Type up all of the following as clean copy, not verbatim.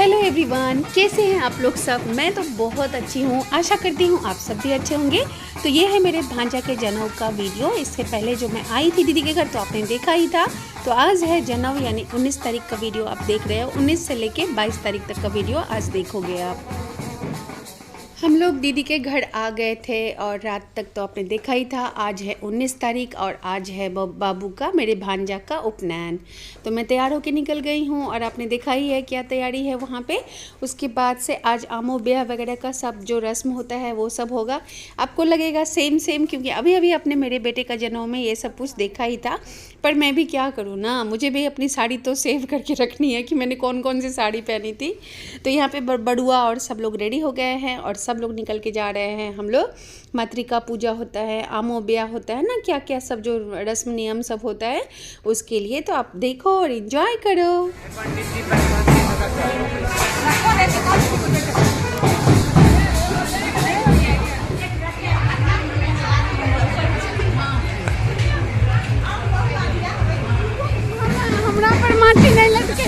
Hello everyone, कैसे हैं आप लोग सब। मैं तो बहुत अच्छी हूँ, आशा करती हूँ आप सब भी अच्छे होंगे। तो ये है मेरे भांजा के जनेऊ का वीडियो। इससे पहले जो मैं आई थी दीदी के घर तो आपने देखा ही था। तो आज है जनेऊ यानी 19 तारीख का वीडियो आप देख रहे हो। 19 से लेके 22 तारीख तक का वीडियो आज देखोगे आप। हम लोग दीदी के घर आ गए थे और रात तक तो आपने देखा ही था। आज है 19 तारीख और आज है बाबू का, मेरे भांजा का उपनयन। तो मैं तैयार होके निकल गई हूँ और आपने देखा ही है क्या तैयारी है वहाँ पे। उसके बाद से आज आमो ब्याह वगैरह का सब जो रस्म होता है वो सब होगा। आपको लगेगा सेम क्योंकि अभी अभी अपने मेरे बेटे का जनेऊ में ये सब कुछ देखा ही था। पर मैं भी क्या करूँ ना, मुझे भी अपनी साड़ी तो सेव करके रखनी है कि मैंने कौन कौन सी साड़ी पहनी थी। तो यहाँ पे बड़ुआ और सब लोग रेडी हो गए हैं और सब लोग निकल के जा रहे हैं। हम लोग मातृका पूजा होता है, आमो ब्याह होता है ना, क्या क्या सब जो रस्म नियम सब होता है उसके लिए। तो आप देखो और एंजॉय करो। हमरा पर माटी नहीं लटके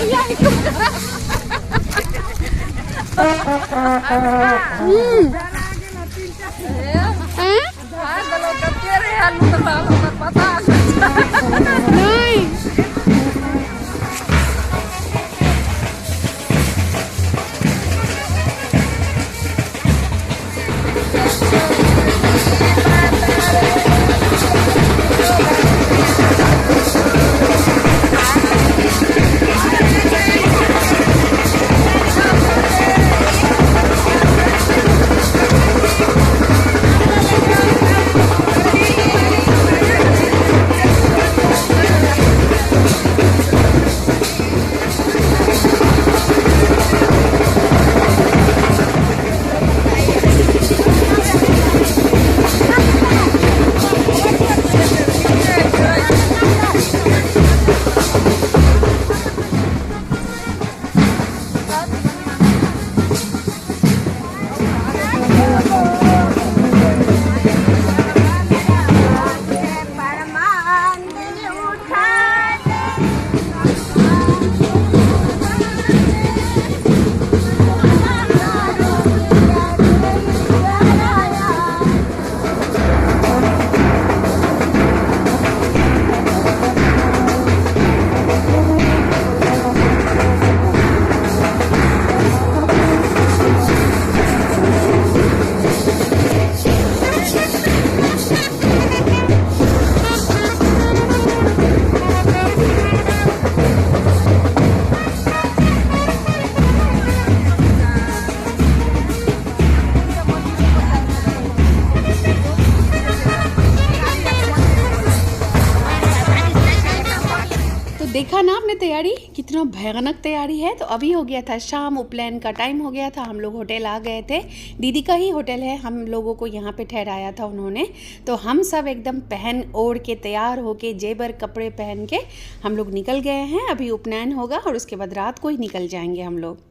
देखा ना आपने तैयारी, कितना भयानक तैयारी है। तो अभी हो गया था शाम, उपनयन का टाइम हो गया था। हम लोग होटल आ गए थे, दीदी का ही होटल है, हम लोगों को यहाँ पे ठहराया था उन्होंने। तो हम सब एकदम पहन ओढ़ के तैयार होके जेबर कपड़े पहन के हम लोग निकल गए हैं। अभी उपनयन होगा और उसके बाद रात को ही निकल जाएंगे हम लोग।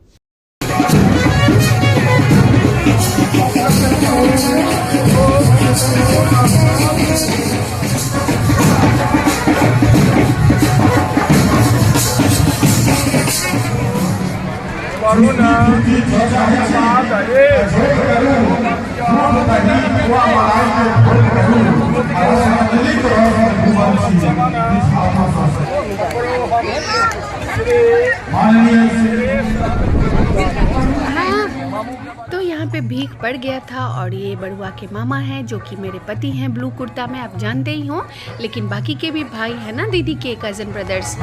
तो यहाँ पे भीख पड़ गया था और ये बड़ुआ के मामा हैं जो कि मेरे पति हैं, ब्लू कुर्ता में, आप जानते ही हो। लेकिन बाकी के भी भाई है ना दीदी के कज़न ब्रदर्स।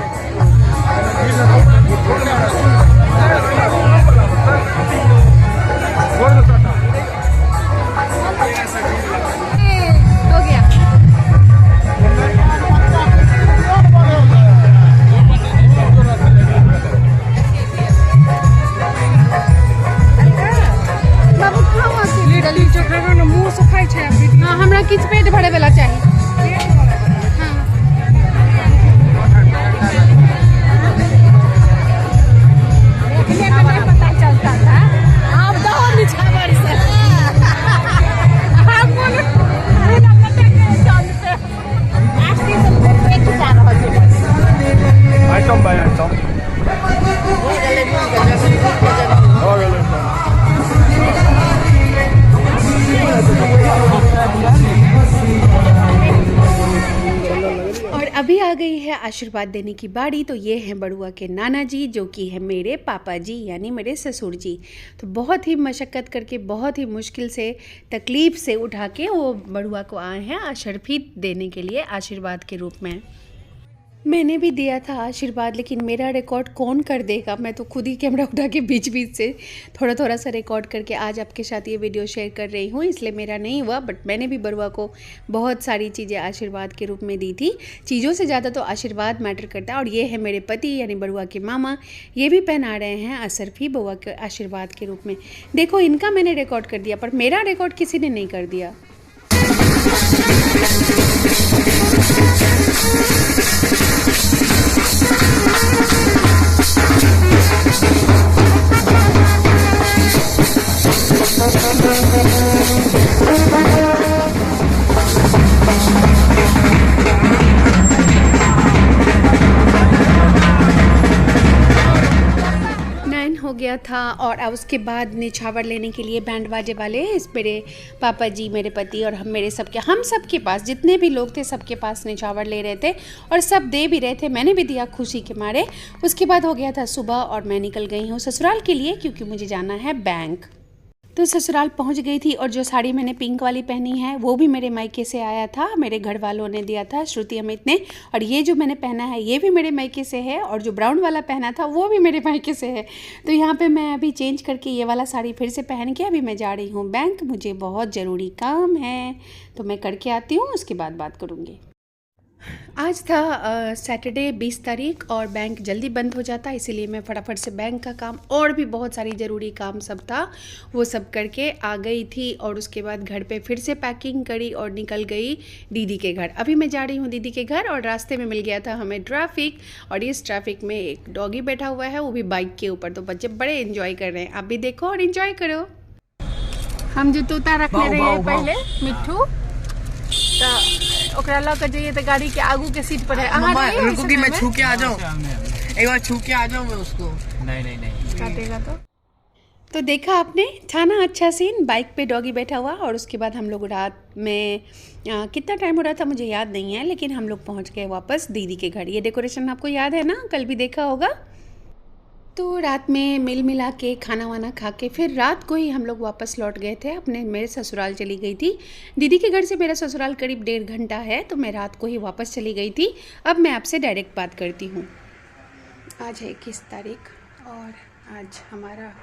हो गया। हाँ, हमरा किछ पेट भरे वाला चाहिए। हाँ। आशीर्वाद देने की बारी। तो ये हैं बड़ुआ के नाना जी, जो कि है मेरे पापा जी यानी मेरे ससुर जी। तो बहुत ही मशक्क़त करके, बहुत ही मुश्किल से, तकलीफ़ से उठा के वो बड़ुआ को आए हैं अशर्फी देने के लिए आशीर्वाद के रूप में। मैंने भी दिया था आशीर्वाद, लेकिन मेरा रिकॉर्ड कौन कर देगा। मैं तो खुद ही कैमरा उठा के बीच बीच से थोड़ा थोड़ा सा रिकॉर्ड करके आज आपके साथ ये वीडियो शेयर कर रही हूँ, इसलिए मेरा नहीं हुआ। बट मैंने भी बरुआ को बहुत सारी चीज़ें आशीर्वाद के रूप में दी थी। चीज़ों से ज़्यादा तो आशीर्वाद मैटर करता है। और ये है मेरे पति यानी बरुआ के मामा, ये भी पहना रहे हैं अशर्फी बउआ के आशीर्वाद के रूप में। देखो, इनका मैंने रिकॉर्ड कर दिया, पर मेरा रिकॉर्ड किसी ने नहीं कर दिया। हो गया था और अब उसके बाद निछावर लेने के लिए बैंड बाजे वाले इस मेरे पापा जी, मेरे पति और हम सबके पास जितने भी लोग थे सबके पास निछावर ले रहे थे और सब दे भी रहे थे। मैंने भी दिया खुशी के मारे। उसके बाद हो गया था सुबह और मैं निकल गई हूँ ससुराल के लिए, क्योंकि मुझे जाना है बैंक। तो ससुराल पहुंच गई थी और जो साड़ी मैंने पिंक वाली पहनी है वो भी मेरे मायके से आया था, मेरे घर वालों ने दिया था, श्रुति अमित ने। और ये जो मैंने पहना है ये भी मेरे मायके से है, और जो ब्राउन वाला पहना था वो भी मेरे मायके से है। तो यहाँ पे मैं अभी चेंज करके ये वाला साड़ी फिर से पहन के अभी मैं जा रही हूँ बैंक। मुझे बहुत ज़रूरी काम है तो मैं करके आती हूँ, उसके बाद बात करूँगी। आज था सैटरडे 20 तारीख और बैंक जल्दी बंद हो जाता, इसीलिए मैं फटाफट से बैंक का काम और भी बहुत सारी ज़रूरी काम सब था वो सब करके आ गई थी। और उसके बाद घर पे फिर से पैकिंग करी और निकल गई दीदी के घर। अभी मैं जा रही हूँ दीदी के घर और रास्ते में मिल गया था हमें ट्रैफिक, और इस ट्रैफिक में एक डॉगी बैठा हुआ है, वो भी बाइक के ऊपर। तो बच्चे बड़े इन्जॉय कर रहे हैं, आप भी देखो और इन्जॉय करो। हम जो तोता रखने रहे हैं पहले मिट्ठू, तो ओकरा ला के जाइए तो गाड़ी के आगू के सीट पर है। रुको कि मैं छू के आ जाऊं, एक बार छू के आ जाऊं मैं उसको। नहीं काटेगा तो देखा आपने, था ना अच्छा सीन। बाइक पे डॉगी बैठा हुआ और उसके बाद हम लोग रात में कितना टाइम हो रहा था मुझे याद नहीं है, लेकिन हम लोग पहुंच गए वापस दीदी के घर। ये डेकोरेशन आपको याद है ना, कल भी देखा होगा। तो रात में मिल मिला के खाना वाना खा के फिर रात को ही हम लोग वापस लौट गए थे अपने। मेरे ससुराल चली गई थी दीदी के घर से। मेरा ससुराल करीब 1.5 घंटा है, तो मैं रात को ही वापस चली गई थी। अब मैं आपसे डायरेक्ट बात करती हूँ। आज है 21 तारीख और आज हमारा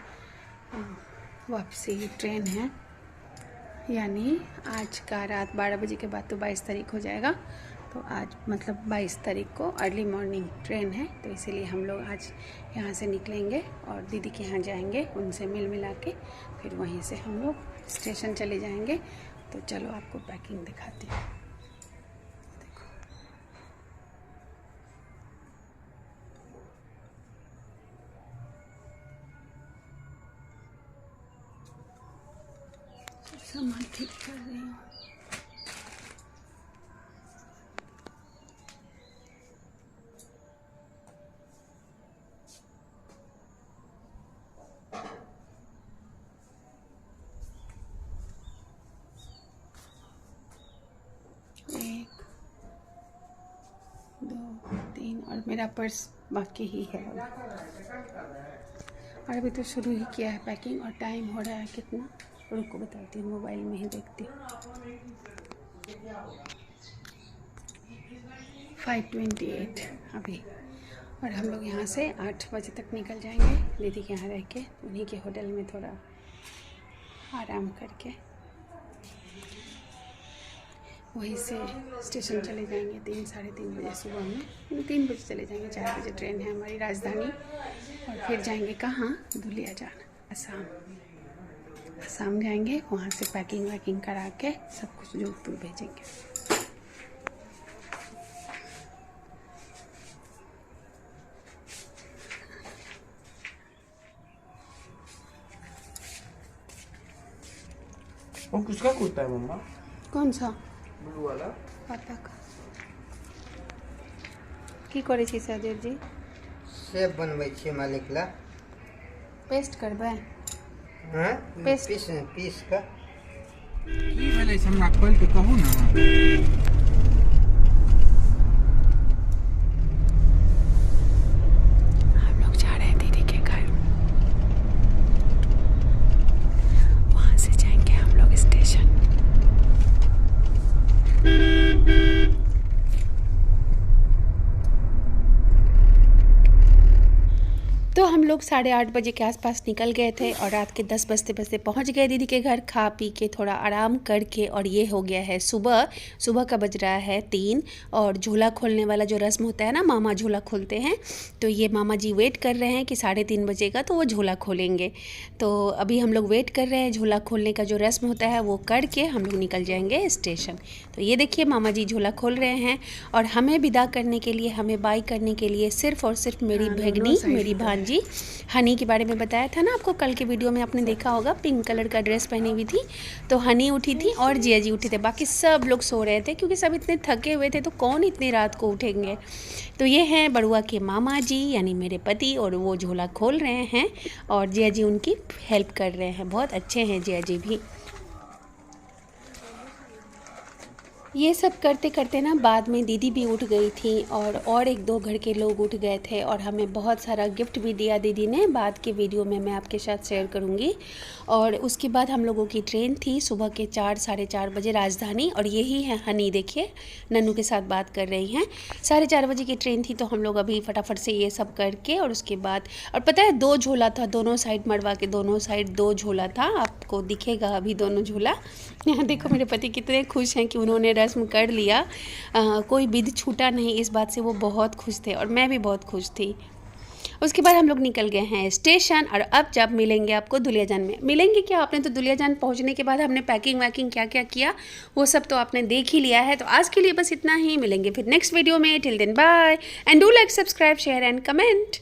वापसी ट्रेन है, यानी आज का रात 12 बजे के बाद तो 22 तारीख हो जाएगा। तो आज मतलब 22 तारीख को अर्ली मॉर्निंग ट्रेन है, तो इसीलिए हम लोग आज यहाँ से निकलेंगे और दीदी के यहाँ जाएंगे, उनसे मिल मिला के फिर वहीं से हम लोग स्टेशन चले जाएंगे। तो चलो आपको पैकिंग दिखाती हूँ। देखो, सामान ठीक कर रही हूँ। और मेरा पर्स बाकी ही है। और अभी तो शुरू ही किया है पैकिंग और टाइम हो रहा है कितना, रुको बताती हूँ, मोबाइल में ही देखती हूँ। 5:28 अभी। और हम लोग यहाँ से 8 बजे तक निकल जाएंगे दीदी के यहाँ रह के, उन्हीं के होटल में थोड़ा आराम करके वहीं से स्टेशन चले जाएंगे 3-3:30 बजे सुबह में। 3 बजे चले जाएंगे, 4 बजे ट्रेन है हमारी राजधानी। और फिर जाएंगे कहाँ, दुलियाजान, असम जाएंगे। वहाँ से पैकिंग वैकिंग करा के सब कुछ जोधपुर भेजेंगे। वो किसका कुत्ता है मम्मा? कौन सा? ब्लू वाला पापा का। की करे छी साजेब जी? सेब बनबै छी मालिक ला। पेस्ट करबै? हां, पेस्ट पीस का। की भेलै से हमरा खोल के कहू ना। लोग 8:30 बजे के आसपास निकल गए थे और रात के 10 बजते बजते पहुंच गए दीदी के घर, खा पी के थोड़ा आराम करके। और ये हो गया है सुबह का बज रहा है 3। और झूला खोलने वाला जो रस्म होता है ना, मामा झूला खोलते हैं, तो ये मामा जी वेट कर रहे हैं कि 3:30 बजेगा तो वो झूला खोलेंगे। तो अभी हम लोग वेट कर रहे हैं, झूला खोलने का जो रस्म होता है वो करके हम लोग निकल जाएंगे स्टेशन। तो ये देखिए मामा जी झूला खोल रहे हैं और हमें विदा करने के लिए, हमें बाय करने के लिए सिर्फ और सिर्फ मेरी भगनी, मेरी भांजी हनी के बारे में बताया था ना आपको कल के वीडियो में, आपने देखा होगा, पिंक कलर का ड्रेस पहनी हुई थी। तो हनी उठी थी और जिया जी उठे थे, बाकी सब लोग सो रहे थे क्योंकि सब इतने थके हुए थे, तो कौन इतनी रात को उठेंगे। तो ये हैं बड़ुआ के मामा जी यानी मेरे पति, और वो झोला खोल रहे हैं और जिया जी उनकी हेल्प कर रहे हैं। बहुत अच्छे हैं जिया जी भी। ये सब करते करते ना बाद में दीदी भी उठ गई थी और 1-2 घर के लोग उठ गए थे और हमें बहुत सारा गिफ्ट भी दिया दीदी ने। बाद के वीडियो में मैं आपके साथ शेयर करूँगी। और उसके बाद हम लोगों की ट्रेन थी सुबह के 4, 4:30 बजे राजधानी। और यही है हनी, देखिए नन्नू के साथ बात कर रही हैं। 4:30 बजे की ट्रेन थी, तो हम लोग अभी फटाफट से ये सब करके और उसके बाद, और पता है 2 झोला था दोनों साइड, मड़वा के दोनों साइड 2 झोला था, आपको दिखेगा अभी दोनों झोला। यहाँ देखो मेरे पति कितने खुश हैं कि उन्होंने रस्म कर लिया, कोई विध छूटा नहीं, इस बात से वो बहुत खुश थे और मैं भी बहुत खुश थी। उसके बाद हम लोग निकल गए हैं स्टेशन। और अब जब मिलेंगे आपको दुलियाजान में, मिलेंगे क्या, आपने तो दुलियाजान पहुंचने के बाद हमने पैकिंग वैकिंग क्या क्या किया वो सब तो आपने देख ही लिया है। तो आज के लिए बस इतना ही, मिलेंगे फिर नेक्स्ट वीडियो में। Till then bye and do like, subscribe, share and comment.